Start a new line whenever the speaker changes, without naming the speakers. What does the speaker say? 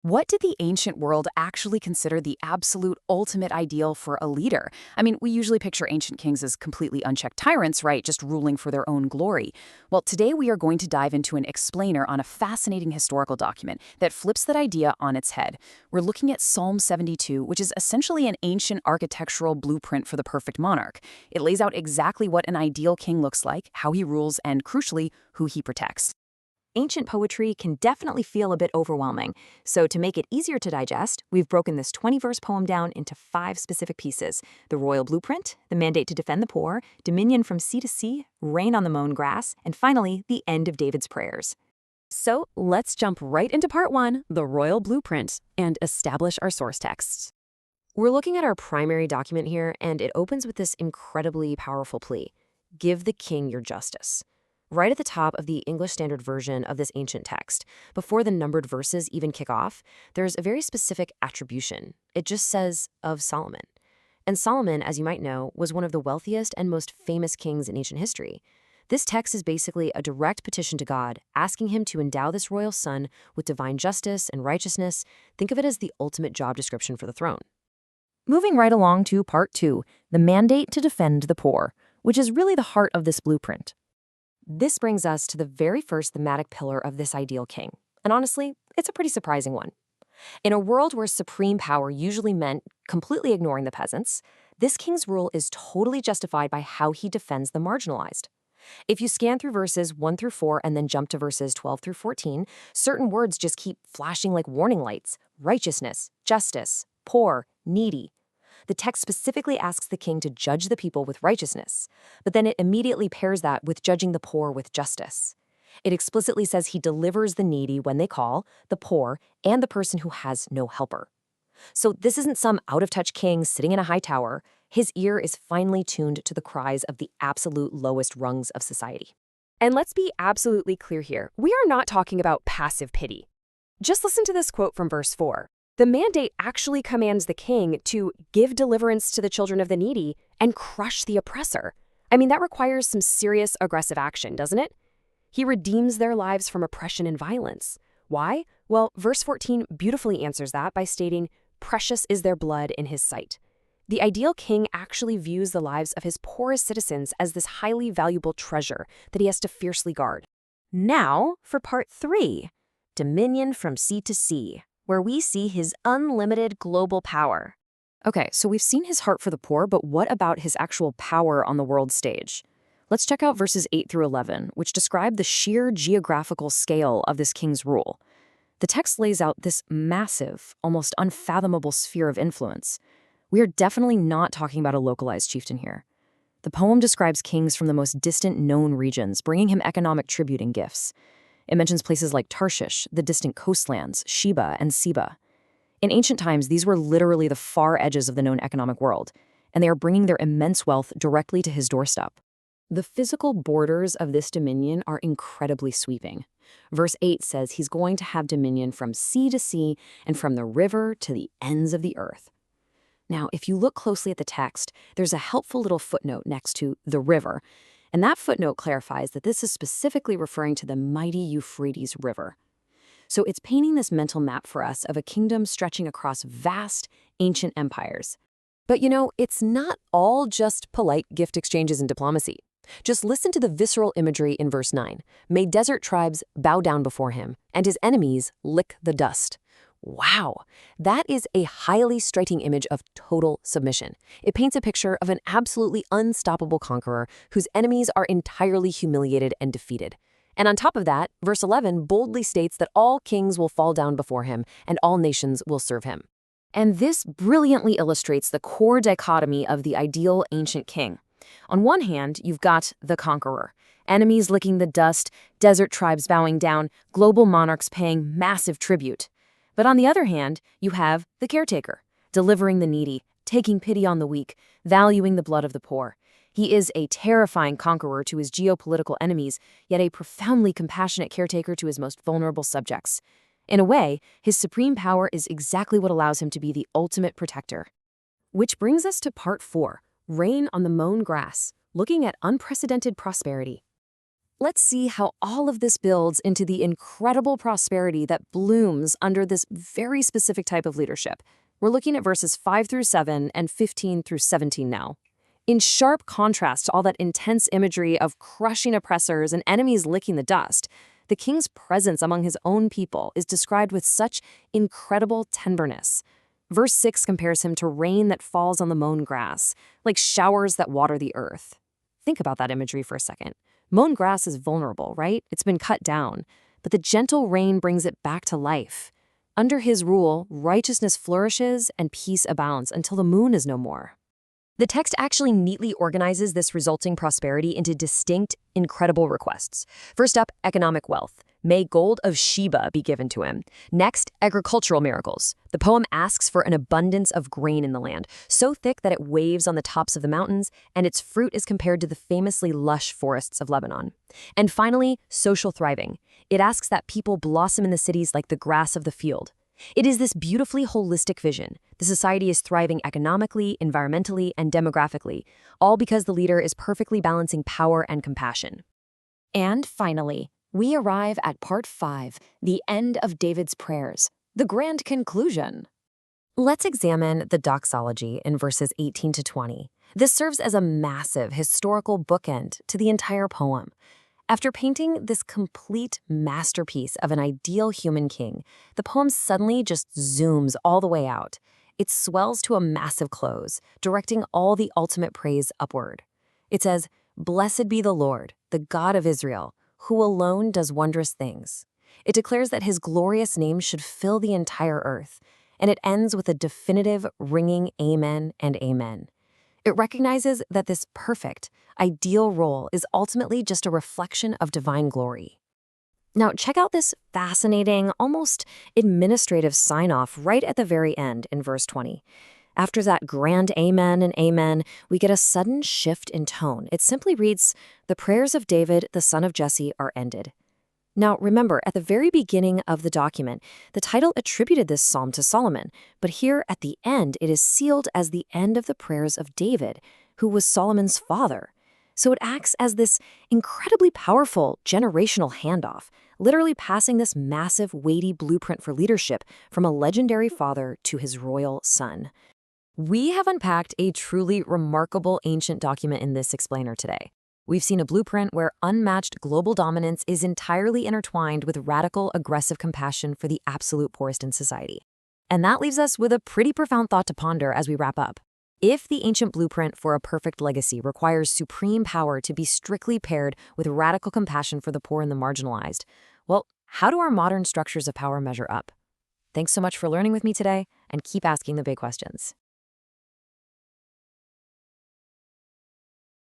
What did the ancient world actually consider the absolute ultimate ideal for a leader? I mean, we usually picture ancient kings as completely unchecked tyrants, right? Just ruling for their own glory. Well, today we are going to dive into an explainer on a fascinating historical document that flips that idea on its head. We're looking at Psalm 72, which is essentially an ancient architectural blueprint for the perfect monarch. It lays out exactly what an ideal king looks like, how he rules, and crucially, who he protects.
Ancient poetry can definitely feel a bit overwhelming, so to make it easier to digest, we've broken this 20-verse poem down into 5 specific pieces: the royal blueprint, the mandate to defend the poor, dominion from sea to sea, rain on the mown grass, and finally, the end of David's prayers.
So let's jump right into part 1, the royal blueprint, and establish our source texts. We're looking at our primary document here, and it opens with this incredibly powerful plea: give the king your justice. Right at the top of the English Standard Version of this ancient text, before the numbered verses even kick off, there's a very specific attribution. It just says, of Solomon. And Solomon, as you might know, was one of the wealthiest and most famous kings in ancient history. This text is basically a direct petition to God, asking him to endow this royal son with divine justice and righteousness. Think of it as the ultimate job description for the throne. Moving right along to part 2, the mandate to defend the poor, which is really the heart of this blueprint. This brings us to the very first thematic pillar of this ideal king. And honestly, it's a pretty surprising one. In a world where supreme power usually meant completely ignoring the peasants, this king's rule is totally justified by how he defends the marginalized. If you scan through verses 1 through 4 and then jump to verses 12 through 14, certain words just keep flashing like warning lights: righteousness, justice, poor, needy. The text specifically asks the king to judge the people with righteousness, but then it immediately pairs that with judging the poor with justice. It explicitly says he delivers the needy when they call, the poor, and the person who has no helper. So this isn't some out-of-touch king sitting in a high tower. His ear is finely tuned to the cries of the absolute lowest rungs of society. And let's be absolutely clear here. We are not talking about passive pity. Just listen to this quote from verse 4. The mandate actually commands the king to give deliverance to the children of the needy and crush the oppressor. I mean, that requires some serious aggressive action, doesn't it? He redeems their lives from oppression and violence. Why? Well, verse 14 beautifully answers that by stating, "Precious is their blood in his sight." The ideal king actually views the lives of his poorest citizens as this highly valuable treasure that he has to fiercely guard.
Now for part 3, dominion from sea to sea, where we see his unlimited global power.
Okay, so we've seen his heart for the poor, but what about his actual power on the world stage? Let's check out verses 8 through 11, which describe the sheer geographical scale of this king's rule. The text lays out this massive, almost unfathomable sphere of influence. We are definitely not talking about a localized chieftain here. The poem describes kings from the most distant known regions, bringing him economic tribute and gifts. It mentions places like Tarshish, the distant coastlands, Sheba, and Seba. In ancient times, these were literally the far edges of the known economic world, and they are bringing their immense wealth directly to his doorstep. The physical borders of this dominion are incredibly sweeping. Verse 8 says he's going to have dominion from sea to sea and from the river to the ends of the earth. Now, if you look closely at the text, there's a helpful little footnote next to the river, and that footnote clarifies that this is specifically referring to the mighty Euphrates River. So it's painting this mental map for us of a kingdom stretching across vast, ancient empires. But it's not all just polite gift exchanges and diplomacy. Just listen to the visceral imagery in verse 9. May desert tribes bow down before him, and his enemies lick the dust. Wow, that is a highly striking image of total submission. It paints a picture of an absolutely unstoppable conqueror whose enemies are entirely humiliated and defeated. And on top of that, verse 11 boldly states that all kings will fall down before him and all nations will serve him. And this brilliantly illustrates the core dichotomy of the ideal ancient king. On one hand, you've got the conqueror, enemies licking the dust, desert tribes bowing down, global monarchs paying massive tribute. But on the other hand, you have the caretaker, delivering the needy, taking pity on the weak, valuing the blood of the poor. He is a terrifying conqueror to his geopolitical enemies, yet a profoundly compassionate caretaker to his most vulnerable subjects. In a way, his supreme power is exactly what allows him to be the ultimate protector. Which brings us to part 4, rain on the mown grass, looking at unprecedented prosperity. let's see how all of this builds into the incredible prosperity that blooms under this very specific type of leadership. We're looking at verses 5 through 7 and 15 through 17 now. In sharp contrast to all that intense imagery of crushing oppressors and enemies licking the dust, the king's presence among his own people is described with such incredible tenderness. Verse 6 compares him to rain that falls on the mown grass, like showers that water the earth. Think about that imagery for a second. Mown grass is vulnerable, right? It's been cut down, but the gentle rain brings it back to life. Under his rule, righteousness flourishes and peace abounds until the moon is no more.
The text actually neatly organizes this resulting prosperity into distinct, incredible requests. First up, economic wealth. May gold of Sheba be given to him. Next, agricultural miracles. The poem asks for an abundance of grain in the land, so thick that it waves on the tops of the mountains, and its fruit is compared to the famously lush forests of Lebanon. And finally, social thriving. It asks that people blossom in the cities like the grass of the field. It is this beautifully holistic vision. The society is thriving economically, environmentally, and demographically, all because the leader is perfectly balancing power and compassion.
And finally, we arrive at part 5, the end of David's prayers, the grand conclusion.
Let's examine the doxology in verses 18 to 20. This serves as a massive historical bookend to the entire poem. After painting this complete masterpiece of an ideal human king, the poem suddenly just zooms all the way out. It swells to a massive close, directing all the ultimate praise upward. It says, "Blessed be the Lord, the God of Israel, who alone does wondrous things." It declares that his glorious name should fill the entire earth, and it ends with a definitive, ringing amen and amen. It recognizes that this perfect, ideal role is ultimately just a reflection of divine glory. Now, check out this fascinating, almost administrative sign-off right at the very end in verse 20. After that grand amen and amen, we get a sudden shift in tone. It simply reads, "The prayers of David, the son of Jesse, are ended." Now, remember, at the very beginning of the document, the title attributed this psalm to Solomon, but here at the end, it is sealed as the end of the prayers of David, who was Solomon's father. So it acts as this incredibly powerful generational handoff, literally passing this massive, weighty blueprint for leadership from a legendary father to his royal son. We have unpacked a truly remarkable ancient document in this explainer today. We've seen a blueprint where unmatched global dominance is entirely intertwined with radical, aggressive compassion for the absolute poorest in society. And that leaves us with a pretty profound thought to ponder as we wrap up. If the ancient blueprint for a perfect legacy requires supreme power to be strictly paired with radical compassion for the poor and the marginalized, well, how do our modern structures of power measure up? Thanks so much for learning with me today, and keep asking the big questions.